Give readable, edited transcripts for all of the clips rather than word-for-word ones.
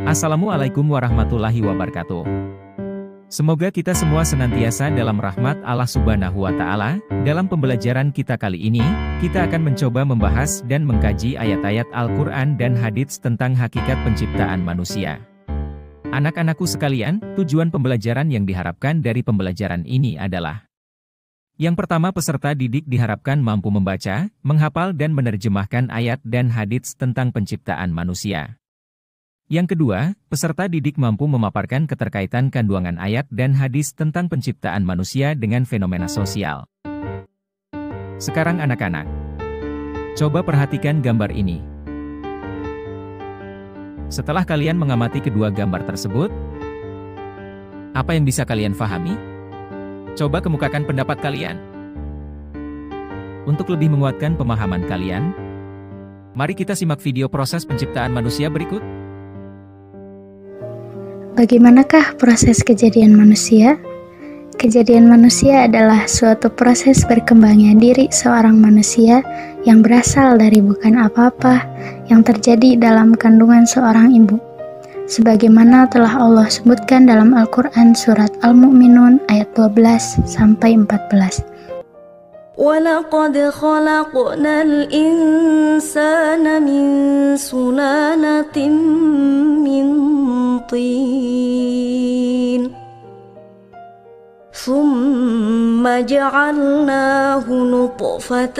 Assalamualaikum warahmatullahi wabarakatuh. Semoga kita semua senantiasa dalam rahmat Allah Subhanahu wa Ta'ala. Dalam pembelajaran kita kali ini, kita akan mencoba membahas dan mengkaji ayat-ayat Al-Quran dan hadits tentang hakikat penciptaan manusia. Anak-anakku sekalian, tujuan pembelajaran yang diharapkan dari pembelajaran ini adalah: yang pertama, peserta didik diharapkan mampu membaca, menghafal dan menerjemahkan ayat dan hadits tentang penciptaan manusia. Yang kedua, peserta didik mampu memaparkan keterkaitan kandungan ayat dan hadis tentang penciptaan manusia dengan fenomena sosial. Sekarang anak-anak, coba perhatikan gambar ini. Setelah kalian mengamati kedua gambar tersebut, apa yang bisa kalian pahami? Coba kemukakan pendapat kalian. Untuk lebih menguatkan pemahaman kalian, mari kita simak video proses penciptaan manusia berikut. Bagaimanakah proses kejadian manusia? Kejadian manusia adalah suatu proses berkembangnya diri seorang manusia yang berasal dari bukan apa-apa yang terjadi dalam kandungan seorang ibu. Sebagaimana telah Allah sebutkan dalam Al-Quran surat Al-Mu'minun ayat 12-14. وَلَقَدْ خَلَقْنَا الْإِنسَانَ مِنْ سُلَالَةٍ مِنْ طِينٍ ثُمَّ جَعَلْنَاهُ نُطْفَةً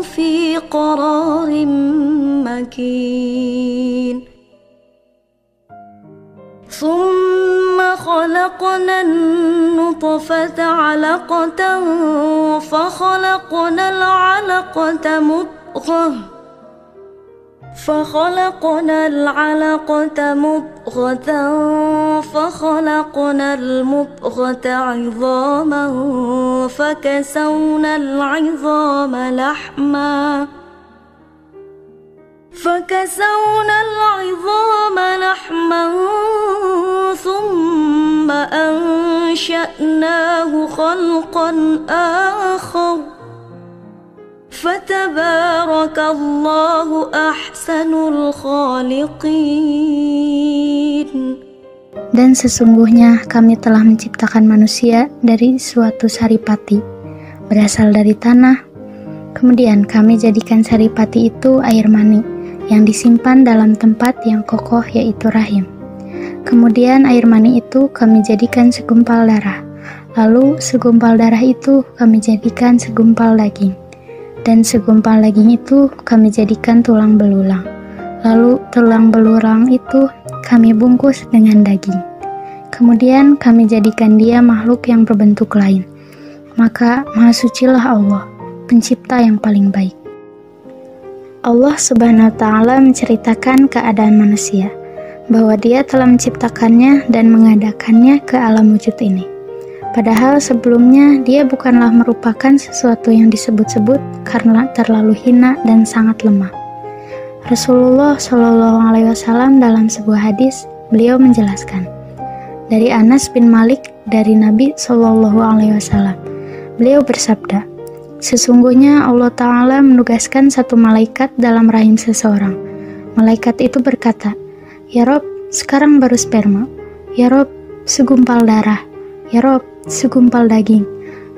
فِي قَرَارٍ مَكِينٍ ثُمَّ خَلَقْنَا النُّطْفَةَ عَلَقَةً فَخَلَقْنَا الْعَلَقَةَ مُضْغَةً فَخَلَقْنَا الْمُضْغَةَ عِظَامًا فَكَسَوْنَا الْعِظَامَ لَحْمًا ثُمَّ أَنشَأْنَاهُ خَلْقًا آخَرَ فَتَبَارَكَ اللَّهُ أَحْسَنُ الْخَالِقِينَ. Dan sesungguhnya kami telah menciptakan manusia dari suatu saripati, berasal dari tanah. Kemudian kami jadikan saripati itu air mani, yang disimpan dalam tempat yang kokoh yaitu rahim. Kemudian air mani itu kami jadikan segumpal darah. Lalu segumpal darah itu kami jadikan segumpal daging. Dan segumpal daging itu kami jadikan tulang belulang. Lalu tulang belulang itu kami bungkus dengan daging. Kemudian kami jadikan dia makhluk yang berbentuk lain. Maka Maha Sucilah Allah, pencipta yang paling baik. Allah Subhanahu wa Ta'ala menceritakan keadaan manusia, bahwa Dia telah menciptakannya dan mengadakannya ke alam wujud ini. Padahal sebelumnya Dia bukanlah merupakan sesuatu yang disebut-sebut karena terlalu hina dan sangat lemah. Rasulullah SAW dalam sebuah hadis, beliau menjelaskan dari Anas bin Malik dari Nabi SAW. Beliau bersabda, sesungguhnya Allah Ta'ala menugaskan satu malaikat dalam rahim seseorang. Malaikat itu berkata, "Ya Rob, sekarang baru sperma. Ya Rob, segumpal darah. Ya Rob, segumpal daging."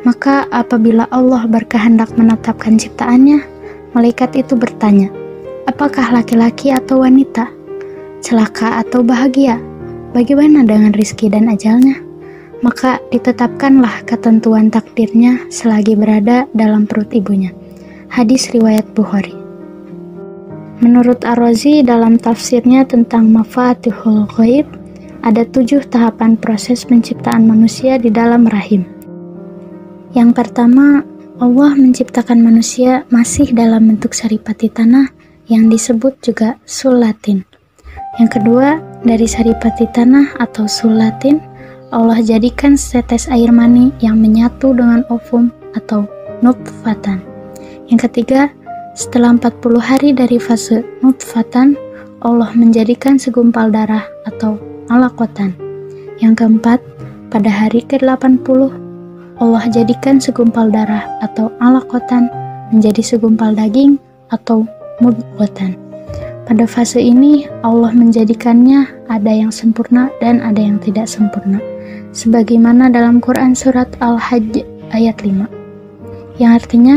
Maka apabila Allah berkehendak menetapkan ciptaannya, malaikat itu bertanya, apakah laki-laki atau wanita? Celaka atau bahagia? Bagaimana dengan rizki dan ajalnya? Maka ditetapkanlah ketentuan takdirnya selagi berada dalam perut ibunya. Hadis riwayat Bukhari. Menurut Ar-Razi dalam tafsirnya tentang Mafatihul Ghaib, ada 7 tahapan proses penciptaan manusia di dalam rahim. Yang pertama, Allah menciptakan manusia masih dalam bentuk saripati tanah yang disebut juga sulatin. Yang kedua, dari saripati tanah atau sulatin, Allah jadikan setetes air mani yang menyatu dengan ovum atau nutfatan. Yang ketiga, setelah 40 hari dari fase nutfatan, Allah menjadikan segumpal darah atau alaqatan. Yang keempat, pada hari ke-80, Allah jadikan segumpal darah atau alaqatan menjadi segumpal daging atau mudghatan. Pada fase ini, Allah menjadikannya ada yang sempurna dan ada yang tidak sempurna. Sebagaimana dalam Quran Surat Al-Hajj ayat 5. Yang artinya,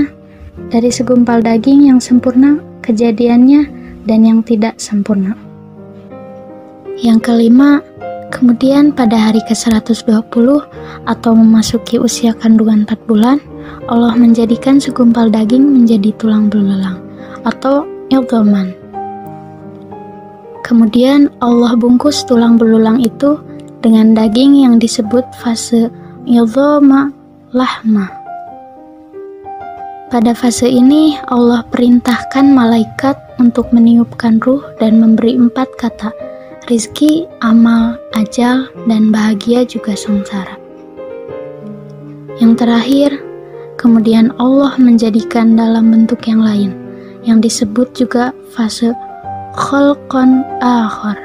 dari segumpal daging yang sempurna, kejadiannya, dan yang tidak sempurna. Yang kelima, kemudian pada hari ke-120 atau memasuki usia kandungan 4 bulan, Allah menjadikan segumpal daging menjadi tulang belulang atau idhaman. Kemudian Allah bungkus tulang belulang itu dengan daging yang disebut fase idhama lahma. Pada fase ini Allah perintahkan malaikat untuk meniupkan ruh dan memberi 4 kata, rizki, amal, ajal, dan bahagia juga sengsara. Yang terakhir, kemudian Allah menjadikan dalam bentuk yang lain, yang disebut juga fase khalqan akhar.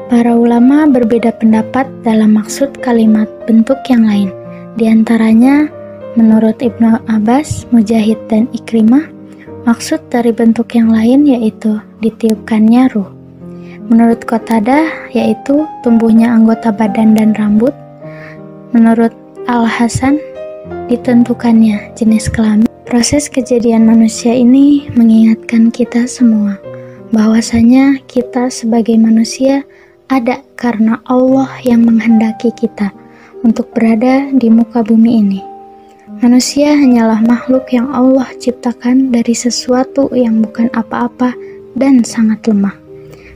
Para ulama berbeda pendapat dalam maksud kalimat bentuk yang lain. Di antaranya, menurut Ibnu Abbas, Mujahid, dan Ikrimah, maksud dari bentuk yang lain yaitu ditiupkannya ruh. Menurut Qatadah, yaitu tumbuhnya anggota badan dan rambut. Menurut Al-Hasan, ditentukannya jenis kelamin. Proses kejadian manusia ini mengingatkan kita semua bahwasanya kita sebagai manusia ada karena Allah yang menghendaki kita untuk berada di muka bumi ini. Manusia hanyalah makhluk yang Allah ciptakan dari sesuatu yang bukan apa-apa dan sangat lemah.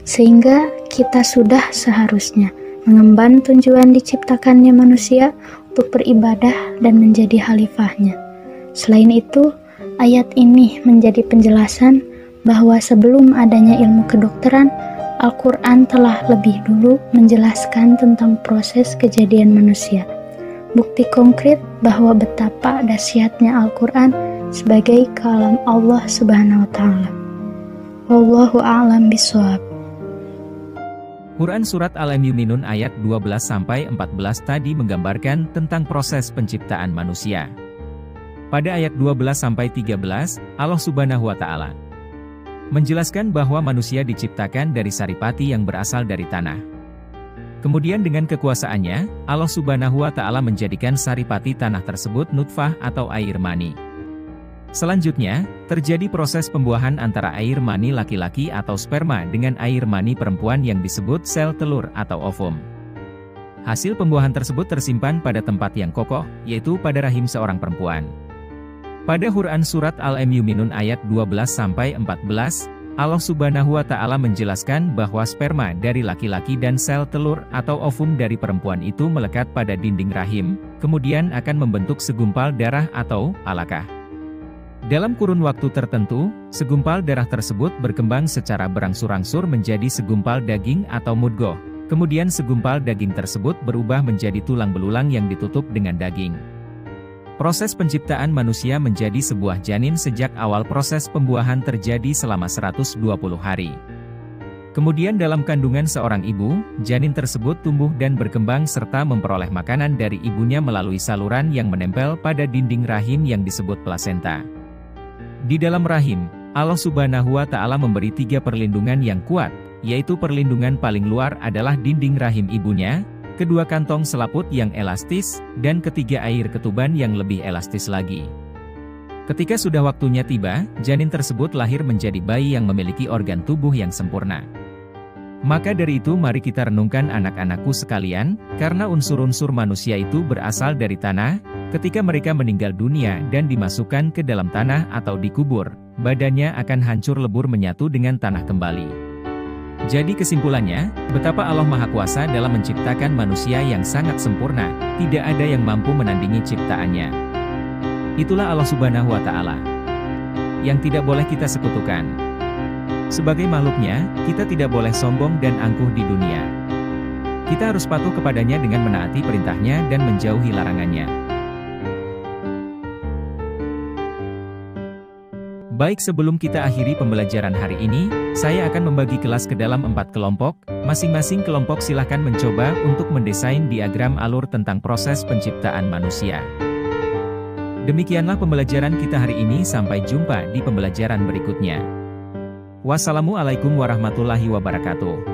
Sehingga kita sudah seharusnya mengemban tujuan diciptakannya manusia untuk beribadah dan menjadi khalifahnya. Selain itu, ayat ini menjadi penjelasan bahwa sebelum adanya ilmu kedokteran, Al-Quran telah lebih dulu menjelaskan tentang proses kejadian manusia. Bukti konkret bahwa betapa dahsyatnya Al-Quran sebagai kalam Allah Subhanahu wa Ta'ala. Wallahu a'lam bishawab. Quran Surat Al-Mu'minun ayat 12-14 tadi menggambarkan tentang proses penciptaan manusia. Pada ayat 12-13, Allah Subhanahu wa Ta'ala menjelaskan bahwa manusia diciptakan dari saripati yang berasal dari tanah. Kemudian dengan kekuasaannya, Allah Subhanahu wa Ta'ala menjadikan saripati tanah tersebut nutfah atau air mani. Selanjutnya, terjadi proses pembuahan antara air mani laki-laki atau sperma dengan air mani perempuan yang disebut sel telur atau ovum. Hasil pembuahan tersebut tersimpan pada tempat yang kokoh, yaitu pada rahim seorang perempuan. Pada Quran Surat Al-Mu'minun ayat 12-14, Allah Subhanahu wa Ta'ala menjelaskan bahwa sperma dari laki-laki dan sel telur atau ovum dari perempuan itu melekat pada dinding rahim, kemudian akan membentuk segumpal darah atau alaqah. Dalam kurun waktu tertentu, segumpal darah tersebut berkembang secara berangsur-angsur menjadi segumpal daging atau mudghah. Kemudian segumpal daging tersebut berubah menjadi tulang belulang yang ditutup dengan daging. Proses penciptaan manusia menjadi sebuah janin sejak awal proses pembuahan terjadi selama 120 hari. Kemudian dalam kandungan seorang ibu, janin tersebut tumbuh dan berkembang serta memperoleh makanan dari ibunya melalui saluran yang menempel pada dinding rahim yang disebut plasenta. Di dalam rahim, Allah Subhanahu wa Ta'ala memberi 3 perlindungan yang kuat, yaitu perlindungan paling luar adalah dinding rahim ibunya, kedua kantong selaput yang elastis, dan ketiga air ketuban yang lebih elastis lagi. Ketika sudah waktunya tiba, janin tersebut lahir menjadi bayi yang memiliki organ tubuh yang sempurna. Maka dari itu mari kita renungkan anak-anakku sekalian, karena unsur-unsur manusia itu berasal dari tanah, ketika mereka meninggal dunia dan dimasukkan ke dalam tanah atau dikubur, badannya akan hancur lebur menyatu dengan tanah kembali. Jadi kesimpulannya, betapa Allah Maha Kuasa dalam menciptakan manusia yang sangat sempurna, tidak ada yang mampu menandingi ciptaannya. Itulah Allah Subhanahu wa Ta'ala yang tidak boleh kita sekutukan. Sebagai makhluknya, kita tidak boleh sombong dan angkuh di dunia. Kita harus patuh kepadanya dengan menaati perintahnya dan menjauhi larangannya. Baik, sebelum kita akhiri pembelajaran hari ini, saya akan membagi kelas ke dalam 4 kelompok. Masing-masing kelompok silahkan mencoba untuk mendesain diagram alur tentang proses penciptaan manusia. Demikianlah pembelajaran kita hari ini, sampai jumpa di pembelajaran berikutnya. Wassalamualaikum warahmatullahi wabarakatuh.